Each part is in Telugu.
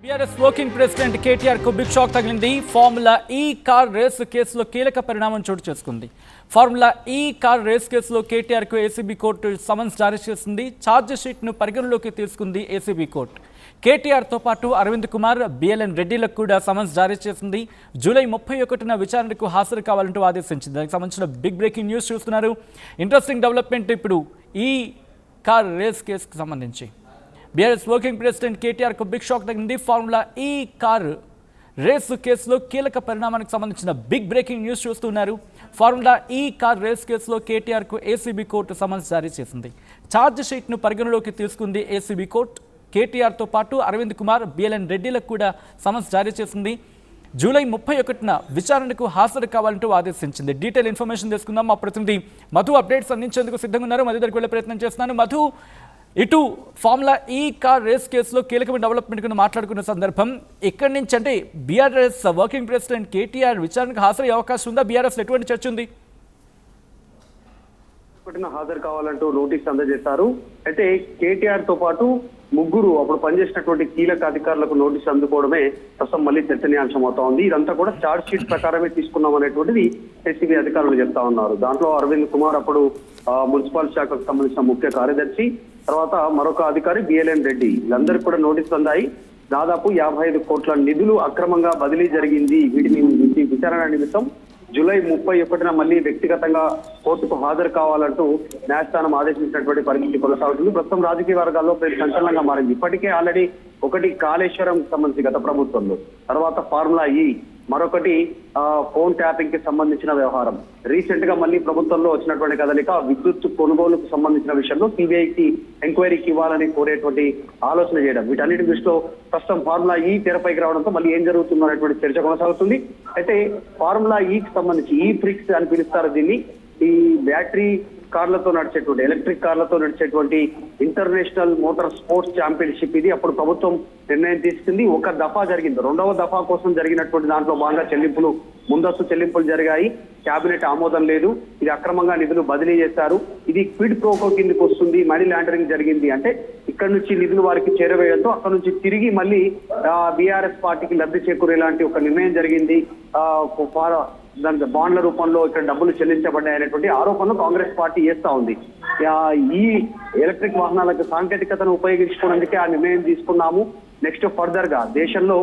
టీఆర్ఎస్ వర్కింగ్ ప్రెసిడెంట్ కేటీఆర్ కు బిగ్ షాక్ తగిలింది. ఫార్ములా ఈ కార్ రేసు కేసులో కీలక పరిణామం చోటు చేసుకుంది. ఫార్ములా ఈ కార్ రేసు కేసులో కేటీఆర్ కు ఏసీబీ కోర్టు సమన్స్ జారీ చేసింది. ఛార్జ్ షీట్ ను పరిగణలోకి తీసుకుంది ఏసీబీ కోర్టు. కేటీఆర్ తో పాటు అరవింద్ కుమార్, బిఎల్ఎన్ రెడ్డిలకు కూడా సమన్స్ జారీ చేసింది. జూలై 31న విచారణకు హాజరు కావాలంటూ ఆదేశించింది. దానికి సంబంధించిన బిగ్ బ్రేకింగ్ న్యూస్ చూస్తున్నారు. ఇంట్రెస్టింగ్ డెవలప్మెంట్ ఇప్పుడు ఈ కార్ రేస్ కేసుకు సంబంధించి బీఆర్ఎస్ వర్కింగ్ ప్రెసిడెంట్ కేటీఆర్ కు బిగ్ షాక్ తగిలింది. ఫార్ములా ఈ కార్ రేసు కేసులో కీలక పరిణామానికి సంబంధించిన బిగ్ బ్రేకింగ్ న్యూస్ చూస్తున్నారు. ఫార్ములా ఈ కార్ రేస్ కేసులో కేటీఆర్ కు ఏసీబీ కోర్టు సమన్స్ జారీ చేసింది. ఛార్జ్ షీట్ ను పరిగణలోకి తీసుకుంది ఏసీబీ కోర్టు. కేటీఆర్ తో పాటు అరవింద్ కుమార్, బిఎల్ఎన్ రెడ్డిలకు కూడా సమన్స్ జారీ చేసింది. జూలై 31న విచారణకు హాజరు కావాలంటూ ఆదేశించింది. డీటెయిల్ ఇన్ఫర్మేషన్ తీసుకుందాం. మా ప్రతినిధి మధు అప్డేట్స్ అందించేందుకు సిద్ధంగా ఉన్నారు. మధు దగ్గరికి వెళ్ళే ప్రయత్నం చేస్తున్నాను. మధు, ఇటు ఫార్ములా ఈ కార్ రేస్ కేసులో కీలకమైన డెవలప్మెంట్ కింద మాట్లాడుకున్న సందర్భం ఇక్కడి నుంచి అంటే బీఆర్ఎస్ వర్కింగ్ ప్రెసిడెంట్ కేటీఆర్ విచారణకు హాజరయ్యే అవకాశం ఉందా? బీఆర్ఎస్ ఎటువంటి చర్చ ఉంది? హాజరు కావాలంటూ నోటీస్ అందజేశారు. అయితే కేటీఆర్ తో పాటు ముగ్గురు అప్పుడు పనిచేసినటువంటి కీలక అధికారులకు నోటీసు అందుకోవడమే ప్రస్తుతం మళ్ళీ చర్చనీయాంశం అవుతా ఉంది. ఇదంతా కూడా ఛార్జ్ షీట్ ప్రకారమే తీసుకున్నాం అనేటువంటిది ఏసీబీ అధికారులు చెప్తా ఉన్నారు. దాంట్లో అరవింద్ కుమార్ అప్పుడు మున్సిపల్ శాఖకు సంబంధించిన ముఖ్య కార్యదర్శి, తర్వాత మరొక అధికారి బిఎల్ఎన్ రెడ్డి, వీళ్ళందరికీ కూడా నోటీసులు అందాయి. దాదాపు 55 కోట్ల నిధులు అక్రమంగా బదిలీ జరిగింది. వీటిని విచారణ నిమిత్తం జూలై 31న మళ్ళీ వ్యక్తిగతంగా కోర్టుకు హాజరు కావాలంటూ న్యాయస్థానం ఆదేశించినటువంటి పరిస్థితి కొనసాగుతుంది. ప్రస్తుతం రాజకీయ వర్గాల్లో సంచలనంగా మారింది. ఇప్పటికే ఆల్రెడీ ఒకటి కాళేశ్వరం సంబంధించి గత ప్రభుత్వంలో, తర్వాత ఫార్ములా ఈ, మరొకటి ఫోన్ ట్యాపింగ్ కి సంబంధించిన వ్యవహారం, రీసెంట్ గా మళ్ళీ ప్రభుత్వంలో వచ్చినటువంటి కదలిక విద్యుత్ కొనుగోలుకు సంబంధించిన విషయంలో సిబిఐకి ఎంక్వైరీకి ఇవ్వాలని కోరేటువంటి ఆలోచన చేయడం, వీటన్నిటి దృష్టిలో ప్రస్తుతం ఫార్ములా ఈ తెరపైకి రావడంతో మళ్ళీ ఏం జరుగుతుందో అనేటువంటి చర్చ కొనసాగుతుంది. అయితే ఫార్ములా ఈకి సంబంధించి ఈ ఫ్రిక్స్ అని పిలుస్తారు దీన్ని. ఈ బ్యాటరీ కార్లతో నడిచేటువంటి, ఎలక్ట్రిక్ కార్లతో నడిచేటువంటి ఇంటర్నేషనల్ మోటార్ స్పోర్ట్స్ ఛాంపియన్షిప్ ఇది. అప్పుడు ప్రభుత్వం నిర్ణయం తీసుకుంది. ఒక దఫా జరిగింది. రెండవ దఫా కోసం జరిగినటువంటి దాంట్లో భాగంగా ముందస్తు చెల్లింపులు జరిగాయి. కేబినెట్ ఆమోదం లేదు. ఇది అక్రమంగా నిధులు బదిలీ చేశారు. ఇది క్విడ్ ప్రోకో కిందకి వస్తుంది. మనీ లాండరింగ్ జరిగింది. అంటే ఇక్కడ నుంచి నిధులు వారికి చేరవేయడంతో అక్కడ నుంచి తిరిగి మళ్ళీ బీఆర్ఎస్ పార్టీకి లబ్ధి చేకూరేలాంటి ఒక నిర్ణయం జరిగింది. దాని బాండ్ల రూపంలో ఇక్కడ డబ్బులు చెల్లించబడ్డాయి అనేటువంటి ఆరోపణలు కాంగ్రెస్ పార్టీ చేస్తా ఉంది. ఈ ఎలక్ట్రిక్ వాహనాలకు సాంకేతికతను ఉపయోగించుకున్నందుకే ఆ నిర్ణయం తీసుకున్నాము. నెక్స్ట్ ఫర్దర్ గా దేశంలో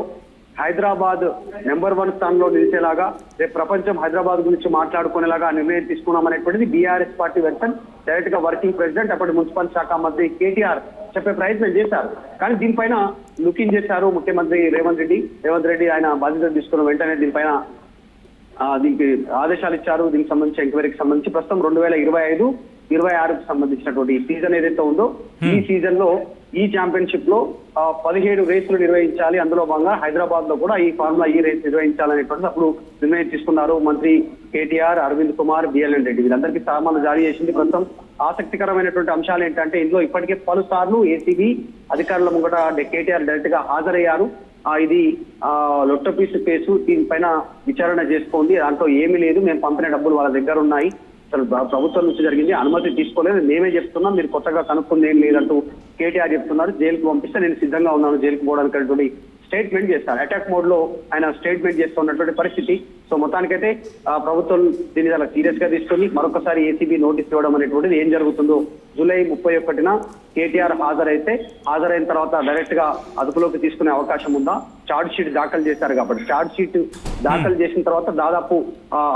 హైదరాబాద్ నెంబర్ 1 స్థానంలో నిలిచేలాగా, రేపు ప్రపంచం హైదరాబాద్ గురించి మాట్లాడుకునేలాగా నిర్ణయం తీసుకున్నాం అనేటువంటిది బీఆర్ఎస్ పార్టీ వెర్షన్. డైరెక్ట్ గా వర్కింగ్ ప్రెసిడెంట్ అప్పటి మున్సిపల్ శాఖ మంత్రి కేటీఆర్ చెప్పే ప్రయత్నం చేశారు. కానీ దీనిపైన లుకింగ్ చేశారు ముఖ్యమంత్రి రేవంత్ రెడ్డి. ఆయన బాధ్యత తీసుకున్న వెంటనే దీనిపైన దీనికి ఆదేశాలు ఇచ్చారు. దీనికి సంబంధించి ఎంక్వైరీకి సంబంధించి ప్రస్తుతం 2025-26కు సంబంధించినటువంటి సీజన్ ఏదైతే ఉందో ఈ సీజన్ లో ఈ ఛాంపియన్షిప్ లో 17 రేసులు నిర్వహించాలి. అందులో భాగంగా హైదరాబాద్ లో కూడా ఈ ఫార్ములా ఈ రేస్ నిర్వహించాలనేటువంటి అప్పుడు నిర్ణయం తీసుకున్నారు మంత్రి కేటీఆర్, అరవింద్ కుమార్, బిఎల్ఎన్ రెడ్డి. వీళ్ళందరికీ సామాన్లు జారీ చేసింది. ప్రస్తుతం ఆసక్తికరమైనటువంటి అంశాలు ఏంటంటే ఇందులో ఇప్పటికే పలుసార్లు ఏసీబీ అధికారుల ముంగట కేటీఆర్ డైరెక్ట్ గా హాజరయ్యారు. ఇది లొట్టపీసు కేసు, దీనిపైన విచారణ చేసుకోండి, దాంట్లో ఏమీ లేదు, మేము పంపిన డబ్బులు వాళ్ళ దగ్గర ఉన్నాయి, అసలు ప్రభుత్వం నుంచి జరిగింది, అనుమతి తీసుకోలేదు, మేమే చెప్తున్నాం, మీరు కొత్తగా కనుక్కుంది ఏం లేదంటూ కేటీఆర్ చెప్తున్నారు. జైలుకు పంపిస్తే నేను సిద్ధంగా ఉన్నాను జైలుకు పోవడానికి స్టేట్మెంట్ చేస్తారు. అటాక్ మోడ్ లో ఆయన స్టేట్మెంట్ చేస్తున్నటువంటి పరిస్థితి. సో మొత్తానికైతే ప్రభుత్వం దీన్ని చాలా సీరియస్ గా తీసుకొని మరొకసారి ఏసీబీ నోటీస్ ఇవ్వడం అనేటువంటిది ఏం జరుగుతుందో. జూలై 31న కేటీఆర్ హాజరైన తర్వాత డైరెక్ట్ గా అదుపులోకి తీసుకునే అవకాశం ఉందా? ఛార్జ్ షీట్ దాఖలు చేశారు కాబట్టి ఛార్జ్ షీట్ దాఖలు చేసిన తర్వాత దాదాపు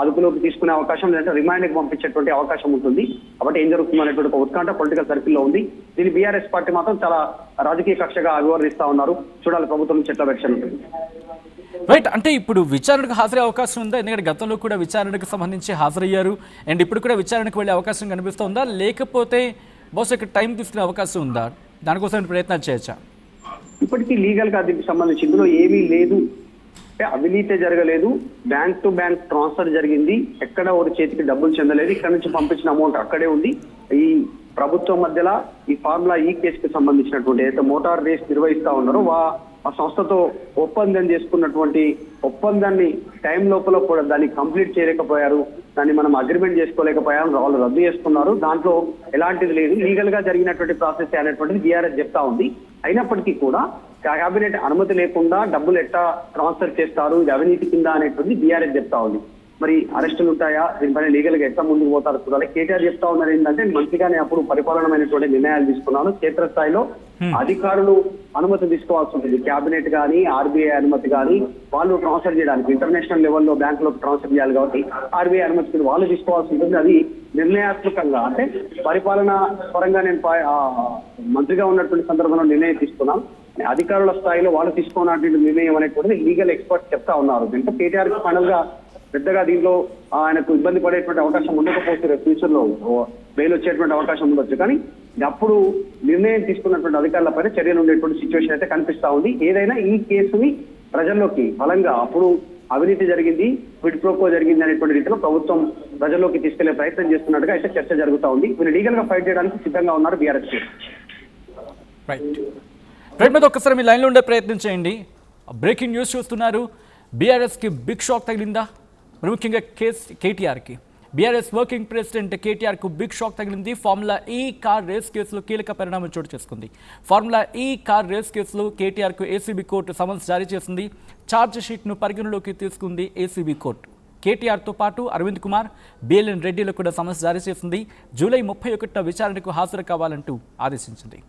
అదుపులోకి తీసుకునే అవకాశం, లేదంటే రిమాండ్ కి పంపించేటువంటి అవకాశం ఉంటుంది. కాబట్టి ఏం జరుగుతుంది అనేటువంటి ఒక ఉత్కంఠ పొలిటికల్ సర్కిల్ లో ఉంది. దీన్ని బీఆర్ఎస్ పార్టీ మాత్రం చాలా రాజకీయ కక్షగా అభివర్ణిస్తా ఉన్నారు. చూడాలి ప్రభుత్వం నుంచి ఎట్లా వెర్షన్ ఉంటుంది. రైట్, అంటే ఇప్పుడు విచారణకు హాజరయ్యే అవకాశం ఉందా? ఎందుకంటే గతంలో కూడా విచారణకు సంబంధించి హాజరయ్యారు అండ్ ఇప్పుడు కూడా విచారణకు వెళ్ళే అవకాశం కనిపిస్తుందా? లేకపోతే బహుశా ఇక్కడ టైం తీసుకునే అవకాశం ఉందా? దానికోసం ప్రయత్నాలు చేయొచ్చా? ఇప్పటికీ లీగల్ గా దీనికి సంబంధించి ఇందులో ఏమీ లేదు. అవినీతి జరగలేదు. బ్యాంక్ టు బ్యాంక్ ట్రాన్స్ఫర్ జరిగింది. ఎక్కడ ఒక చేతికి డబ్బులు చెందలేదు. ఇక్కడ నుంచి పంపించిన అమౌంట్ అక్కడే ఉంది. ఈ ప్రభుత్వం మధ్యలో ఈ ఫార్ములా ఈ కేసుకి సంబంధించినటువంటి ఏదైతే మోటార్ రేస్ నిర్వహిస్తా ఉన్నారో ఆ సంస్థతో ఒప్పందం చేసుకున్నటువంటి ఒప్పందాన్ని టైం లోపల కూడా దాన్ని కంప్లీట్ చేయలేకపోయారు. దాన్ని మనం అగ్రిమెంట్ చేసుకోలేకపోయాం, వాళ్ళు రద్దు చేసుకున్నారు. దాంట్లో ఎలాంటిది లేదు, లీగల్ గా జరిగినటువంటి ప్రాసెస్ అనేటువంటిది బీఆర్ఎస్ చెప్తా ఉంది. అయినప్పటికీ కూడా కేబినెట్ అనుమతి లేకుండా డబ్బులు ఎట్లా ట్రాన్స్ఫర్ చేస్తారు, ఇది అవినీతి కింద అనేటువంటి బీఆర్ఎస్ చెప్తా ఉంది. మరి అరెస్టులు ఉంటాయా, దీనిపైన లీగల్ గా ఎట్లా ముందుకు పోతారు చూడాలి. కేటీఆర్ చెప్తా ఉన్నారు ఏంటంటే, మంత్రిగానే అప్పుడు పరిపాలనమైనటువంటి నిర్ణయాలు తీసుకున్నాను, క్షేత్రస్థాయిలో అధికారులు అనుమతి తీసుకోవాల్సి ఉంటుంది. కేబినెట్ కానీ ఆర్బీఐ అనుమతి కానీ వాళ్ళు ట్రాన్స్ఫర్ చేయడానికి ఇంటర్నేషనల్ లెవెల్లో బ్యాంకులకు ట్రాన్స్ఫర్ చేయాలి కాబట్టి ఆర్బీఐ అనుమతి వాళ్ళు తీసుకోవాల్సి ఉంటుంది. అది నిర్ణయాత్మకంగా అంటే పరిపాలన పరంగా నేను మంత్రిగా ఉన్నటువంటి సందర్భంలో నిర్ణయం తీసుకున్నాను. అధికారుల స్థాయిలో వాళ్ళు తీసుకున్నటువంటి నిర్ణయం అనేటువంటిది లీగల్ ఎక్స్పర్ట్స్ చెప్తా ఉన్నారు. దీంతో కేటీఆర్ ఫైనల్ గా పెద్దగా దీంట్లో ఆయనకు ఇబ్బంది పడేటువంటి అవకాశం ఉండకపోతే ఫ్యూచర్ లో బెయిల్ వచ్చేటువంటి అవకాశం ఉండొచ్చు. కానీ అప్పుడు నిర్ణయం తీసుకున్నటువంటి అధికారులపైన చర్యలు ఉండేటువంటి సిచ్యువేషన్ అయితే కనిపిస్తా ఉంది. ఏదైనా ఈ కేసుని ప్రజల్లోకి బలంగా అప్పుడు అవినీతి జరిగింది, క్విడ్ ప్రోకో జరిగింది అనేటువంటి రీతిలో ప్రభుత్వం ప్రజల్లోకి తీసుకెళ్లే ప్రయత్నం చేస్తున్నట్టుగా అయితే చర్చ జరుగుతా ఉంది. వీళ్ళు లీగల్ గా ఫైట్ చేయడానికి సిద్ధంగా ఉన్నారు బీఆర్ఎస్. రైట్ మీద ఒక్కసారి మీ లైన్లో ఉండే ప్రయత్నం చేయండి. బ్రేకింగ్ న్యూస్ చూస్తున్నారు. బీఆర్ఎస్కి బిగ్ షాక్ తగిలిందా? మరి ముఖ్యంగా కేటీఆర్కి బీఆర్ఎస్ వర్కింగ్ ప్రెసిడెంట్ కేటీఆర్కు బిగ్ షాక్ తగిలింది. ఫార్ములా ఈ కార్ రేస్ కేసులో కీలక పరిణామం చోటు చేసుకుంది. ఫార్ములా ఈ కార్ రేస్ కేసులో కేటీఆర్కు ఏసీబీ కోర్టు సమన్స్ జారీ చేసింది. ఛార్జ్ షీట్ను పరిగణలోకి తీసుకుంది ఏసీబీ కోర్టు. కేటీఆర్తో పాటు అరవింద్ కుమార్, బిఎల్ఎన్ రెడ్డిలకు కూడా సమన్స్ జారీ చేసింది. జూలై 31న విచారణకు హాజరు కావాలంటూ ఆదేశించింది.